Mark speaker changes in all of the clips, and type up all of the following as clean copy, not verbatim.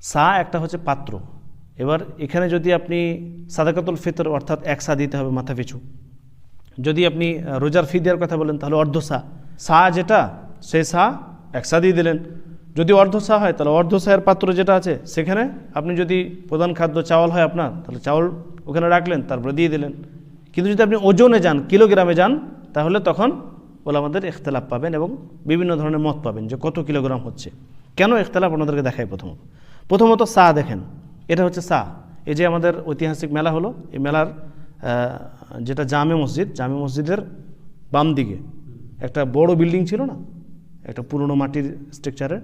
Speaker 1: সা একটা হচ্ছে পাত্র। এবার এখানে যদি আপনি সাদাকাতুল ফিতর অর্থাৎ এক সা দিতে হবে মাথা পিছু। যদি আপনি রোজার ফি দেওয়ার কথা বলেন তাহলে অর্ধ সা, সা যেটা সেই সা এক সা দিয়ে দিলেন। যদি অর্ধ সা হয় তাহলে অর্ধ সায়ের পাত্র যেটা আছে সেখানে আপনি যদি প্রধান খাদ্য চাওয়াল হয় আপনার, তাহলে চাউল ওখানে রাখলেন, তারপরে দিয়ে দিলেন। কিন্তু যদি আপনি ওজনে যান, কিলোগ্রামে যান, তাহলে তখন ওলামাদের ইখতিলাফ পাবেন এবং বিভিন্ন ধরনের মত পাবেন যে কত কিলোগ্রাম হচ্ছে। কেন ইখতিলাফ আপনাদেরকে দেখাই। প্রথমত সা দেখেন, এটা হচ্ছে সা। এই যে আমাদের ঐতিহাসিক মেলা হলো, এই মেলার যেটা জামে মসজিদের বাম দিকে একটা বড় বিল্ডিং ছিল না, একটা পুরনো মাটির স্ট্রাকচারের,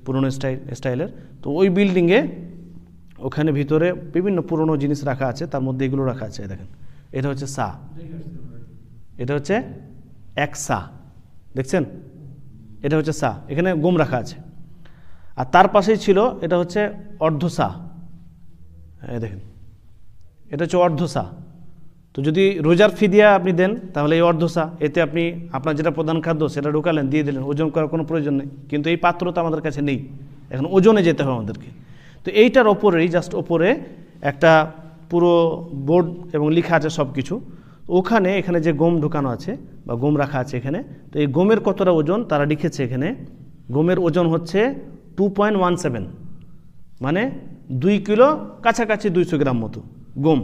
Speaker 1: পুরনো স্টাইলের। তো ওই বিল্ডিংয়ে ওখানে ভিতরে বিভিন্ন পুরনো জিনিস রাখা আছে, তার মধ্যে এগুলো রাখা আছে। দেখেন, এটা হচ্ছে সা, এটা হচ্ছে এক সা, দেখছেন, এটা হচ্ছে সা। এখানে গম রাখা আছে। আর তার পাশেই ছিল এটা হচ্ছে অর্ধ সা, দেখেন এটা হচ্ছে অর্ধ সা। তো যদি রোজার ফি দিয়া আপনি দেন তাহলে এই অর্ধ সা, এতে আপনি আপনার যেটা প্রধান খাদ্য সেটা ঢোকালেন, দিয়ে দিলেন, ওজন করার কোনো প্রয়োজন নেই। কিন্তু এই পাত্র তো আমাদের কাছে নেই, এখন ওজনে যেতে হবে আমাদেরকে। তো এইটার ওপরেই জাস্ট ওপরে একটা পুরো বোর্ড এবং লেখা আছে সব কিছু। এখানে যে গম ঢোকানো আছে বা গম রাখা আছে এখানে, তো এই গমের কতটা ওজন তারা লিখেছে এখানে। গমের ওজন হচ্ছে 2.17, মানে 2 কিলো কাছাকাছি 200 গ্রাম মতো গম।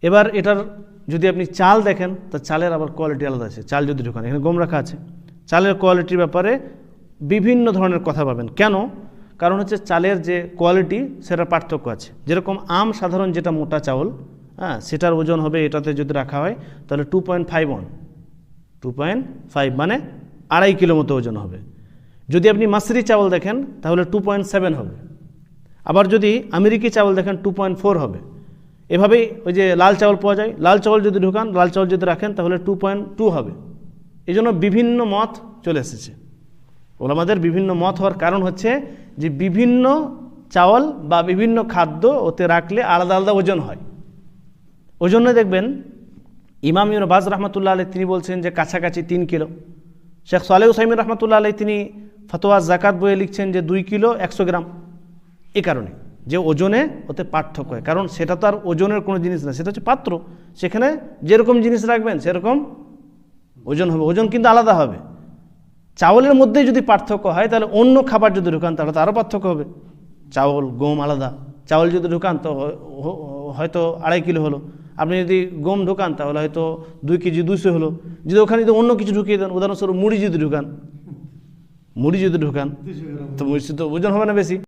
Speaker 1: এবার এটার যদি আপনি চাল দেখেন, তা চালের আবার কোয়ালিটি আলাদা আছে। চাল যদি ঢোকান, এখানে গম রাখা আছে, চালের কোয়ালিটির ব্যাপারে বিভিন্ন ধরনের কথা পাবেন। কেন? কারণ হচ্ছে চালের যে কোয়ালিটি সেটার পার্থক্য আছে। যেরকম সাধারণ যেটা মোটা চাউল, হ্যাঁ, সেটার ওজন হবে, এটাতে যদি রাখা হয় তাহলে 2.5 মানে 2.5 কিলো মতো ওজন হবে। যদি আপনি মাসরি চাউল দেখেন তাহলে 2.7 হবে। আবার যদি আমেরিকি চাউল দেখেন 2.4 হবে। এভাবেই ওই যে লাল চাউল পাওয়া যায়, লাল চাউল যদি ঢোকান, লাল চাউল যদি রাখেন তাহলে 2.2 হবে। এই জন্য বিভিন্ন মত চলে এসেছে। ওলামাদের বিভিন্ন মত হওয়ার কারণ হচ্ছে যে বিভিন্ন চাউল বা বিভিন্ন খাদ্য ওতে রাখলে আলাদা আলাদা ওজন হয়। ওই জন্য দেখবেন ইমাম ইবনে বাজ রহমতুল্লাহ আলাইহি তিনি বলছেন যে কাছাকাছি 3 কিলো। শেখ সালেহ উসাইমিন রহমতুল্লাহ আলাইহি তিনি ফতোয়া জাকাত বইয়ে লিখছেন যে 2 কিলো 100 গ্রাম। এই কারণে যে ওজনে ওতে পার্থক্য হয়, কারণ সেটা তো আর ওজনের কোনো জিনিস না, সেটা হচ্ছে পাত্র। সেখানে যেরকম জিনিস রাখবেন সেরকম ওজন হবে, ওজন কিন্তু আলাদা হবে। চাউলের মধ্যেই যদি পার্থক্য হয় তাহলে অন্য খাবার যদি ঢুকান তাহলে তো আরও পার্থক্য হবে। চাউল গম আলাদা, চাউল যদি ঢুকান তো হয়তো 2.5 কিলো হলো। আপনি যদি গম ঢুকান তাহলে হয়তো 2 কেজি 200 হলো। যদি ওখানে যদি অন্য কিছু ঢুকিয়ে দেন, উদাহরণস্বরূপ মুড়ি যদি ঢুকান তো ওজন হবে না বেশি।